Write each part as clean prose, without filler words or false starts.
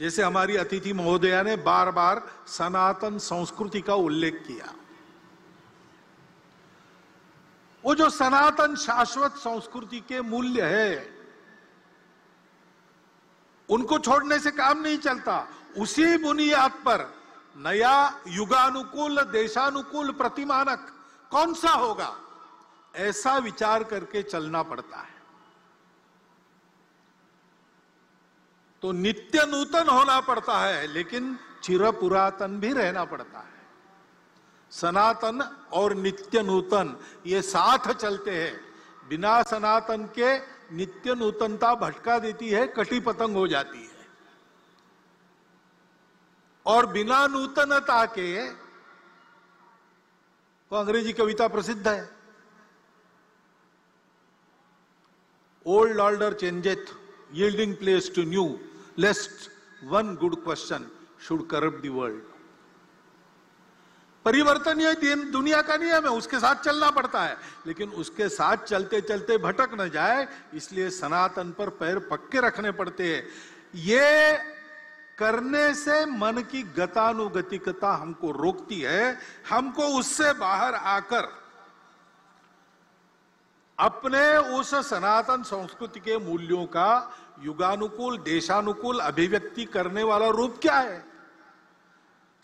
जैसे हमारी अतिथि महोदया ने बार बार सनातन संस्कृति का उल्लेख किया, वो जो सनातन शाश्वत संस्कृति के मूल्य है उनको छोड़ने से काम नहीं चलता। उसी बुनियाद पर नया युगानुकूल देशानुकूल प्रतिमानक कौन सा होगा, ऐसा विचार करके चलना पड़ता है। तो नित्य नूतन होना पड़ता है, लेकिन चिर पुरातन भी रहना पड़ता है। सनातन और नित्य नूतन ये साथ चलते हैं। बिना सनातन के नित्य नूतनता भटका देती है, कटी पतंग हो जाती है। और बिना नूतनता के, तो अंग्रेजी कविता प्रसिद्ध है, old order changeth yielding place to new, lest one good question should corrupt the world. परिवर्तन ये दुनिया का नियम है, उसके साथ चलना पड़ता है, लेकिन उसके साथ चलते चलते भटक न जाए, इसलिए सनातन पर पैर पक्के रखने पड़ते हैं। ये करने से मन की गतानुगतिकता हमको रोकती है। हमको उससे बाहर आकर अपने उस सनातन संस्कृति के मूल्यों का युगानुकूल देशानुकूल अभिव्यक्ति करने वाला रूप क्या है,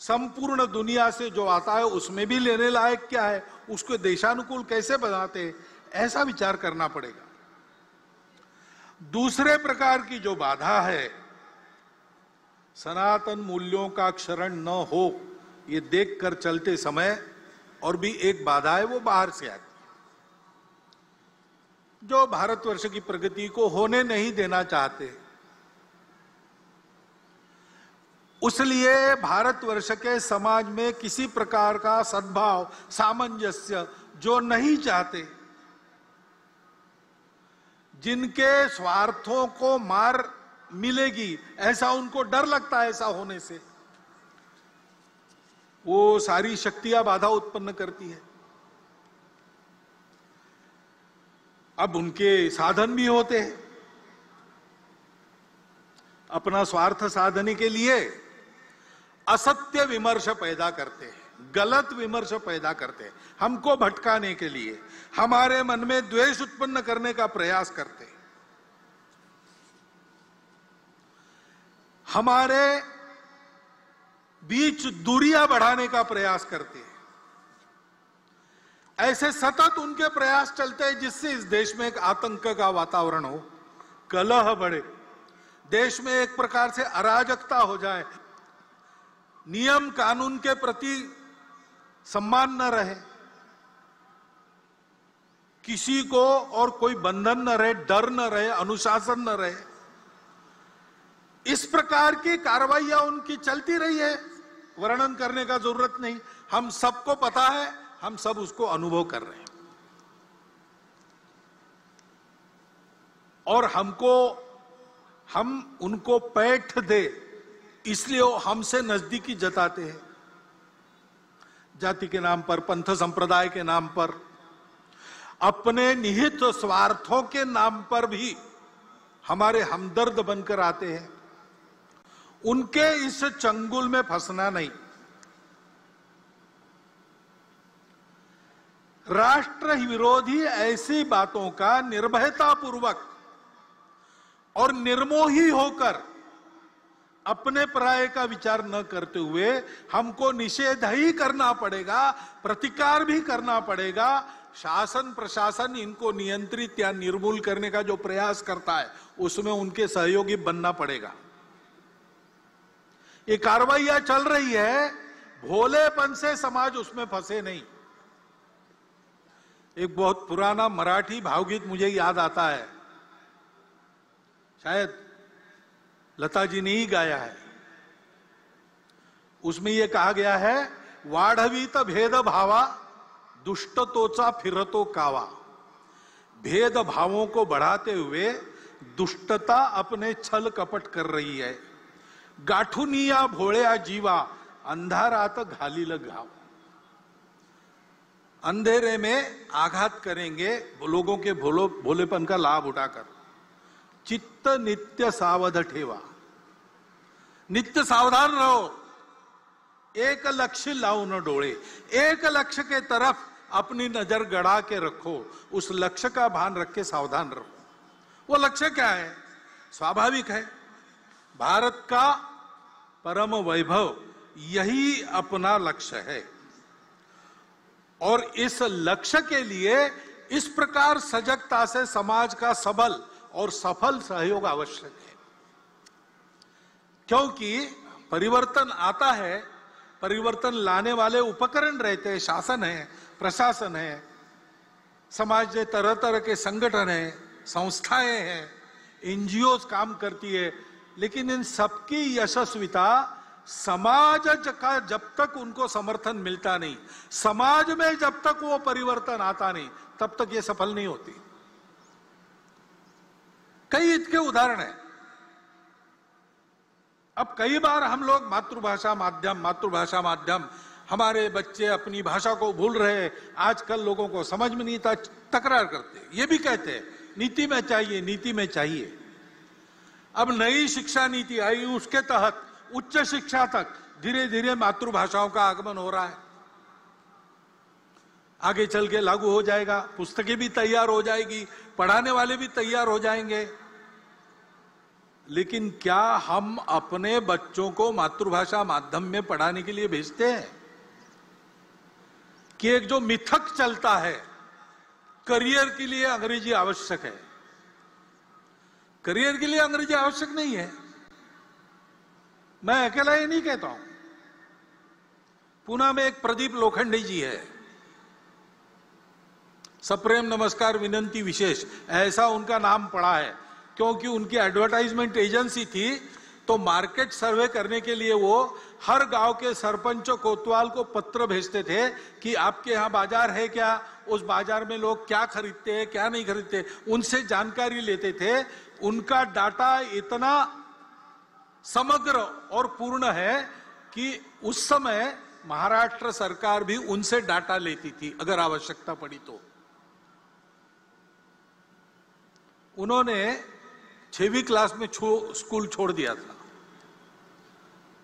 संपूर्ण दुनिया से जो आता है उसमें भी लेने लायक क्या है, उसको देशानुकूल कैसे बनाते हैं, ऐसा विचार करना पड़ेगा। दूसरे प्रकार की जो बाधा है, सनातन मूल्यों का क्षरण न हो, ये देखकर चलते समय और भी एक बाधा है, वो बाहर से आती है, जो भारतवर्ष की प्रगति को होने नहीं देना चाहते। उसलिए भारतवर्ष के समाज में किसी प्रकार का सद्भाव सामंजस्य जो नहीं चाहते, जिनके स्वार्थों को मार मिलेगी ऐसा उनको डर लगता है, ऐसा होने से वो सारी शक्तियां बाधा उत्पन्न करती है। अब उनके साधन भी होते हैं, अपना स्वार्थ साधने के लिए असत्य विमर्श पैदा करते हैं, गलत विमर्श पैदा करते हैं, हमको भटकाने के लिए, हमारे मन में द्वेष उत्पन्न करने का प्रयास करते हैं, हमारे बीच दूरियां बढ़ाने का प्रयास करते हैं। ऐसे सतत उनके प्रयास चलते हैं जिससे इस देश में एक आतंक का वातावरण हो, कलह बढ़े, देश में एक प्रकार से अराजकता हो जाए, नियम कानून के प्रति सम्मान न रहे, किसी को और कोई बंधन न रहे, डर न रहे, अनुशासन न रहे। इस प्रकार की कार्रवाइयां उनकी चलती रही है, वर्णन करने का जरूरत नहीं, हम सबको पता है, हम सब उसको अनुभव कर रहे हैं। और हम उनको पैठ दे इसलिए वो हमसे नजदीकी जताते हैं, जाति के नाम पर, पंथ संप्रदाय के नाम पर, अपने निहित स्वार्थों के नाम पर भी हमारे हमदर्द बनकर आते हैं। उनके इस चंगुल में फंसना नहीं। राष्ट्र विरोधी ऐसी बातों का निर्भयतापूर्वक और निर्मोही होकर अपने पराये का विचार न करते हुए हमको निषेध ही करना पड़ेगा, प्रतिकार भी करना पड़ेगा। शासन प्रशासन इनको नियंत्रित या निर्मूल करने का जो प्रयास करता है उसमें उनके सहयोगी बनना पड़ेगा। ये कार्रवाइयां चल रही है, भोलेपन से समाज उसमें फंसे नहीं। एक बहुत पुराना मराठी भावगीत मुझे याद आता है, शायद लता जी ने ही गाया है। उसमें यह कहा गया है, वाढवीत भेद भावा दुष्टतोचा फिरतो कावा। भेद भावों को बढ़ाते हुए दुष्टता अपने छल कपट कर रही है। गाठुनिया भोळ्या जीवा अंधारात घालील घाव। अंधेरे में आघात करेंगे लोगों के भोलेपन का लाभ उठाकर। चित्त नित्य सावध ठेवा। नित्य सावधान रहो, एक लक्ष्य लाओ न डोळे, एक लक्ष्य के तरफ अपनी नजर गड़ा के रखो, उस लक्ष्य का भान रख के सावधान रहो। वो लक्ष्य क्या है? स्वाभाविक है, भारत का परम वैभव यही अपना लक्ष्य है, और इस लक्ष्य के लिए इस प्रकार सजगता से समाज का सबल और सफल सहयोग आवश्यक है। क्योंकि परिवर्तन आता है, परिवर्तन लाने वाले उपकरण रहते हैं, शासन है, प्रशासन है, समाज में तरह तरह के संगठन है, संस्थाएं हैं, एनजीओ काम करती है, लेकिन इन सबकी यशस्विता समाज का जब तक उनको समर्थन मिलता नहीं, समाज में जब तक वो परिवर्तन आता नहीं, तब तक ये सफल नहीं होती। कई इसके उदाहरण हैं। अब कई बार हम लोग मातृभाषा माध्यम, हमारे बच्चे अपनी भाषा को भूल रहे, आजकल लोगों को समझ में नहीं था, तकरार करते, ये भी कहते हैं नीति में चाहिए, नीति में चाहिए। अब नई शिक्षा नीति आई, उसके तहत उच्च शिक्षा तक धीरे धीरे मातृभाषाओं का आगमन हो रहा है, आगे चल के लागू हो जाएगा, पुस्तकें भी तैयार हो जाएगी, पढ़ाने वाले भी तैयार हो जाएंगे। लेकिन क्या हम अपने बच्चों को मातृभाषा माध्यम में पढ़ाने के लिए भेजते हैं? कि एक जो मिथक चलता है, करियर के लिए अंग्रेजी आवश्यक है, करियर के लिए अंग्रेजी आवश्यक नहीं है। मैं अकेला ये नहीं कहता हूं, पुणे में एक प्रदीप लोखंडे जी है, सप्रेम नमस्कार विनंती विशेष, ऐसा उनका नाम पड़ा है, क्योंकि उनकी एडवर्टाइजमेंट एजेंसी थी, तो मार्केट सर्वे करने के लिए वो हर गांव के सरपंच कोतवाल को पत्र भेजते थे कि आपके यहाँ बाजार है क्या, उस बाजार में लोग क्या खरीदते हैं क्या नहीं खरीदते, उनसे जानकारी लेते थे। उनका डाटा इतना समग्र और पूर्ण है कि उस समय महाराष्ट्र सरकार भी उनसे डाटा लेती थी अगर आवश्यकता पड़ी तो। उन्होंने 6वीं क्लास में स्कूल छोड़ दिया था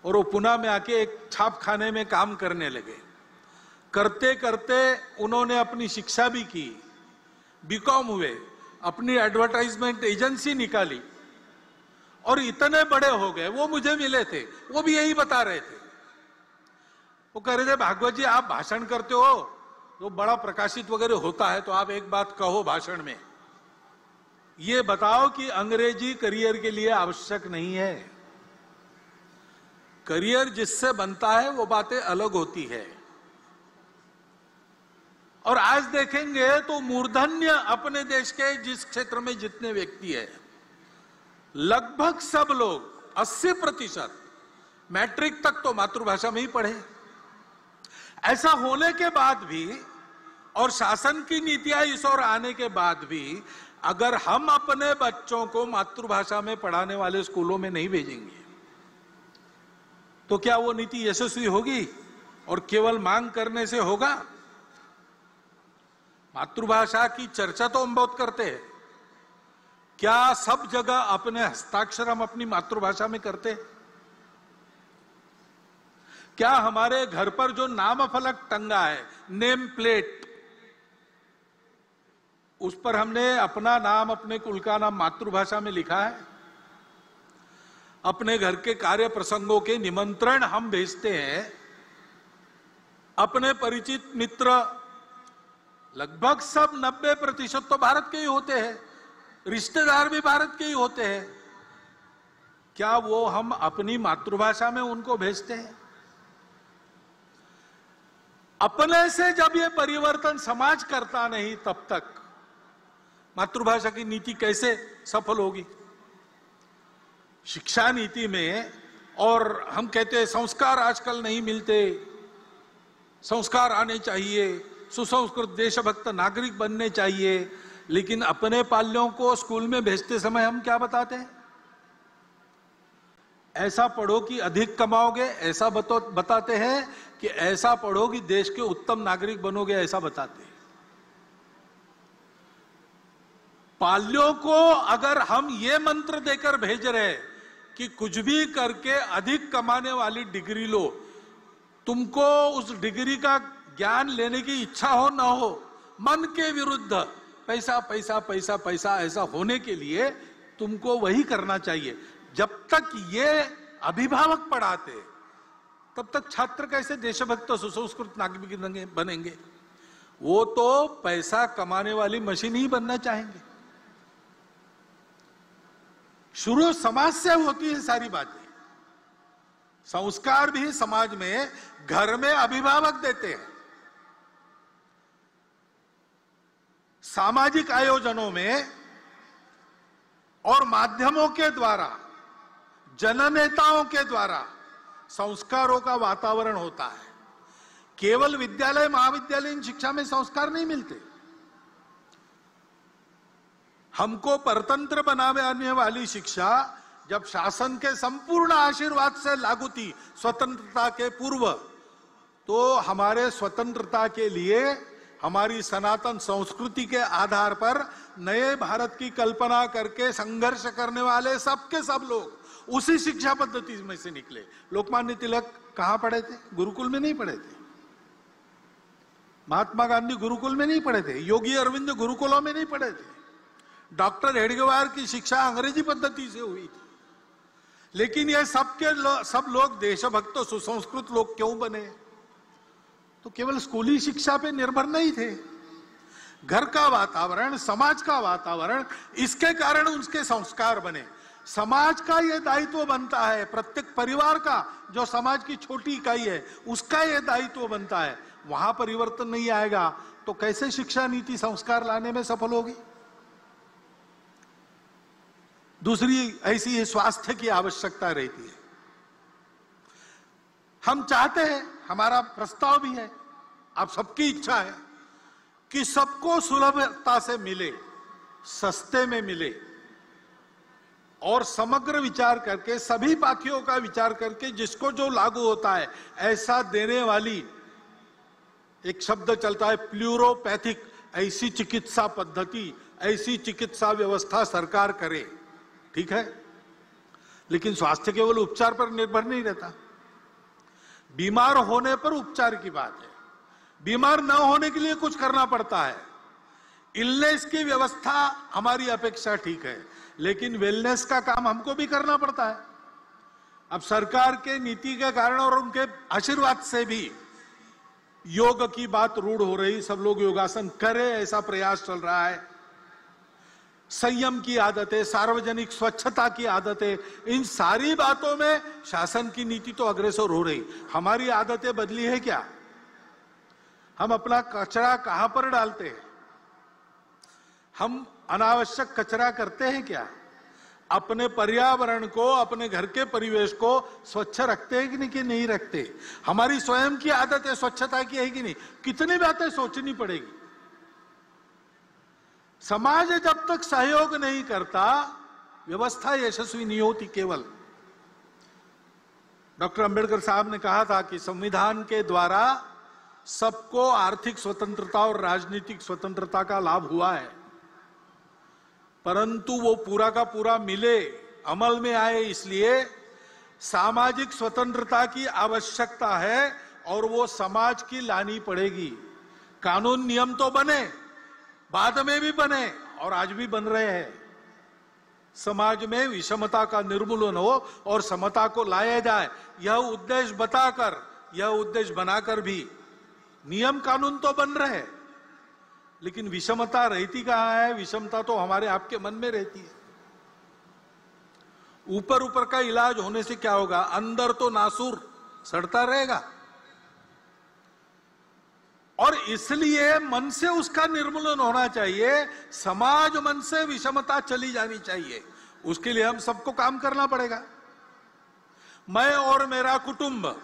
और वो पुणे में आके एक छापखाने में काम करने लगे। करते करते उन्होंने अपनी शिक्षा भी की, बीकॉम हुए, अपनी एडवर्टाइजमेंट एजेंसी निकाली और इतने बड़े हो गए। वो मुझे मिले थे, वो भी यही बता रहे थे। वो कह रहे थे, भागवत जी आप भाषण करते हो तो बड़ा प्रकाशित वगैरह होता है, तो आप एक बात कहो भाषण में, ये बताओ कि अंग्रेजी करियर के लिए आवश्यक नहीं है। करियर जिससे बनता है वो बातें अलग होती है। और आज देखेंगे तो मूर्धन्य अपने देश के जिस क्षेत्र में जितने व्यक्ति है, लगभग सब लोग 80% मैट्रिक तक तो मातृभाषा में ही पढ़े। ऐसा होने के बाद भी और शासन की नीतियां इस ओर आने के बाद भी अगर हम अपने बच्चों को मातृभाषा में पढ़ाने वाले स्कूलों में नहीं भेजेंगे तो क्या वो नीति यशस्वी होगी? और केवल मांग करने से होगा? मातृभाषा की चर्चा तो हम बहुत करते हैं, क्या सब जगह अपने हस्ताक्षर हम अपनी मातृभाषा में करते हैं? क्या हमारे घर पर जो नाम फलक टंगा है, नेम प्लेट, उस पर हमने अपना नाम, अपने कुल का नाम मातृभाषा में लिखा है? अपने घर के कार्य प्रसंगों के निमंत्रण हम भेजते हैं, अपने परिचित मित्र लगभग सब 90% तो भारत के ही होते हैं, रिश्तेदार भी भारत के ही होते हैं, क्या वो हम अपनी मातृभाषा में उनको भेजते हैं? अपने से जब ये परिवर्तन समाज करता नहीं, तब तक मातृभाषा की नीति कैसे सफल होगी? शिक्षा नीति में, और हम कहते हैं संस्कार आजकल नहीं मिलते, संस्कार आने चाहिए, सुसंस्कृत देशभक्त नागरिक बनने चाहिए, लेकिन अपने पाल्यों को स्कूल में भेजते समय हम क्या बताते हैं? ऐसा पढ़ो कि अधिक कमाओगे, ऐसा बताते हैं कि ऐसा पढ़ो कि देश के उत्तम नागरिक बनोगे, ऐसा बताते हैं। पाल्यों को अगर हम ये मंत्र देकर भेज रहे कि कुछ भी करके अधिक कमाने वाली डिग्री लो, तुमको उस डिग्री का ज्ञान लेने की इच्छा हो ना हो, मन के विरुद्ध पैसा पैसा पैसा पैसा ऐसा होने के लिए तुमको वही करना चाहिए। जब तक ये अभिभावक पढ़ाते तब तक छात्र कैसे देशभक्त सुसंस्कृत नागरिक बनेंगे? वो तो पैसा कमाने वाली मशीन ही बनना चाहेंगे। शुरू समाज से होती है सारी बातें। संस्कार भी समाज में, घर में अभिभावक देते हैं। सामाजिक आयोजनों में और माध्यमों के द्वारा, जननेताओं के द्वारा संस्कारों का वातावरण होता है। केवल विद्यालय महाविद्यालयीन शिक्षा में संस्कार नहीं मिलते। हमको परतंत्र बनाने वाली शिक्षा जब शासन के संपूर्ण आशीर्वाद से लागू थी स्वतंत्रता के पूर्व, तो हमारे स्वतंत्रता के लिए हमारी सनातन संस्कृति के आधार पर नए भारत की कल्पना करके संघर्ष करने वाले सबके सब लोग उसी शिक्षा पद्धति में से निकले। लोकमान्य तिलक कहां पढ़े थे? गुरुकुल में नहीं पढ़े थे। महात्मा गांधी गुरुकुल में नहीं पढ़े थे। योगी अरविंद गुरुकुलों में नहीं पढ़े थे। डॉक्टर हेडगेवार की शिक्षा अंग्रेजी पद्धति से हुई थी। लेकिन ये सब लोग देशभक्त सुसंस्कृत लोग क्यों बने? तो केवल स्कूली शिक्षा पे निर्भर नहीं थे। घर का वातावरण, समाज का वातावरण, इसके कारण उनके संस्कार बने। समाज का यह दायित्व बनता है, प्रत्येक परिवार का, जो समाज की छोटी इकाई है, उसका यह दायित्व बनता है। वहां परिवर्तन नहीं आएगा तो कैसे शिक्षा नीति संस्कार लाने में सफल होगी? दूसरी ऐसी स्वास्थ्य की आवश्यकता रहती है। हम चाहते हैं, हमारा प्रस्ताव भी है, आप सबकी इच्छा है कि सबको सुलभता से मिले, सस्ते में मिले, और समग्र विचार करके, सभी पाखियों का विचार करके जिसको जो लागू होता है ऐसा देने वाली, एक शब्द चलता है प्लूरोपैथिक, ऐसी चिकित्सा पद्धति, ऐसी चिकित्सा व्यवस्था सरकार करे। ठीक है, लेकिन स्वास्थ्य केवल उपचार पर निर्भर नहीं रहता। बीमार होने पर उपचार की बात है, बीमार न होने के लिए कुछ करना पड़ता है। इलनेस की व्यवस्था हमारी अपेक्षा ठीक है, लेकिन वेलनेस का काम हमको भी करना पड़ता है। अब सरकार के नीति के कारण और उनके आशीर्वाद से भी योग की बात रूढ़ हो रही, सब लोग योगासन करें ऐसा प्रयास चल रहा है। संयम की आदतें, सार्वजनिक स्वच्छता की आदतें, इन सारी बातों में शासन की नीति तो अग्रसर हो रही। हमारी आदतें बदली है क्या? हम अपना कचरा कहां पर डालते हैं? हम अनावश्यक कचरा करते हैं क्या? अपने पर्यावरण को, अपने घर के परिवेश को स्वच्छ रखते हैं कि नहीं रखते? हमारी स्वयं की आदतें स्वच्छता की है कि नहीं? कितनी बातें सोचनी पड़ेगी। समाज जब तक सहयोग नहीं करता, व्यवस्था यशस्वी नहीं होती। केवल डॉक्टर अंबेडकर साहब ने कहा था कि संविधान के द्वारा सबको आर्थिक स्वतंत्रता और राजनीतिक स्वतंत्रता का लाभ हुआ है, परंतु वो पूरा का पूरा मिले, अमल में आए, इसलिए सामाजिक स्वतंत्रता की आवश्यकता है और वो समाज की लानी पड़ेगी। कानून नियम तो बने, बाद में भी बने और आज भी बन रहे हैं। समाज में विषमता का निर्मूलन हो और समता को लाया जाए, यह उद्देश्य बताकर, यह उद्देश्य बनाकर भी नियम कानून तो बन रहे हैं, लेकिन विषमता रहती कहां है? विषमता तो हमारे आपके मन में रहती है। ऊपर ऊपर का इलाज होने से क्या होगा? अंदर तो नासूर सड़ता रहेगा। और इसलिए मन से उसका निर्मूलन होना चाहिए। समाज मन से विषमता चली जानी चाहिए। उसके लिए हम सबको काम करना पड़ेगा। मैं और मेरा कुटुंब,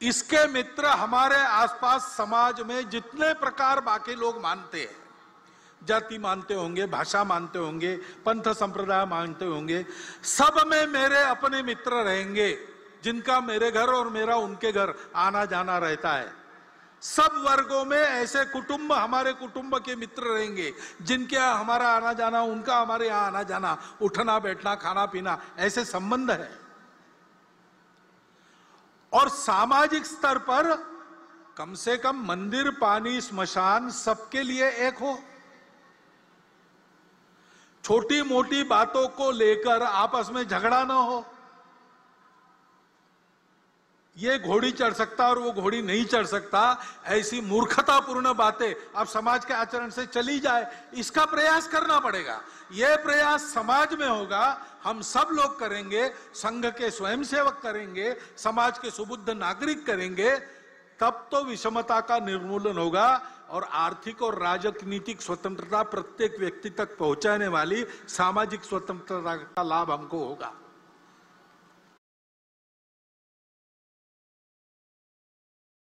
इसके मित्र, हमारे आसपास समाज में जितने प्रकार बाकी लोग मानते हैं, जाति मानते होंगे, भाषा मानते होंगे, पंथ संप्रदाय मानते होंगे, सब में मेरे अपने मित्र रहेंगे, जिनका मेरे घर और मेरा उनके घर आना जाना रहता है। सब वर्गों में ऐसे कुटुंब हमारे कुटुंब के मित्र रहेंगे, जिनके यहाँ हमारा आना जाना, उनका हमारे यहाँ आना जाना, उठना बैठना, खाना पीना, ऐसे संबंध है। और सामाजिक स्तर पर कम से कम मंदिर, पानी, स्मशान सबके लिए एक हो। छोटी मोटी बातों को लेकर आपस में झगड़ा ना हो। ये घोड़ी चढ़ सकता और वो घोड़ी नहीं चढ़ सकता, ऐसी मूर्खतापूर्ण बातें अब समाज के आचरण से चली जाए, इसका प्रयास करना पड़ेगा। ये प्रयास समाज में होगा, हम सब लोग करेंगे, संघ के स्वयंसेवक करेंगे, समाज के सुबुद्ध नागरिक करेंगे, तब तो विषमता का निर्मूलन होगा और आर्थिक और राजनीतिक स्वतंत्रता प्रत्येक व्यक्ति तक पहुंचाने वाली सामाजिक स्वतंत्रता का लाभ हमको होगा।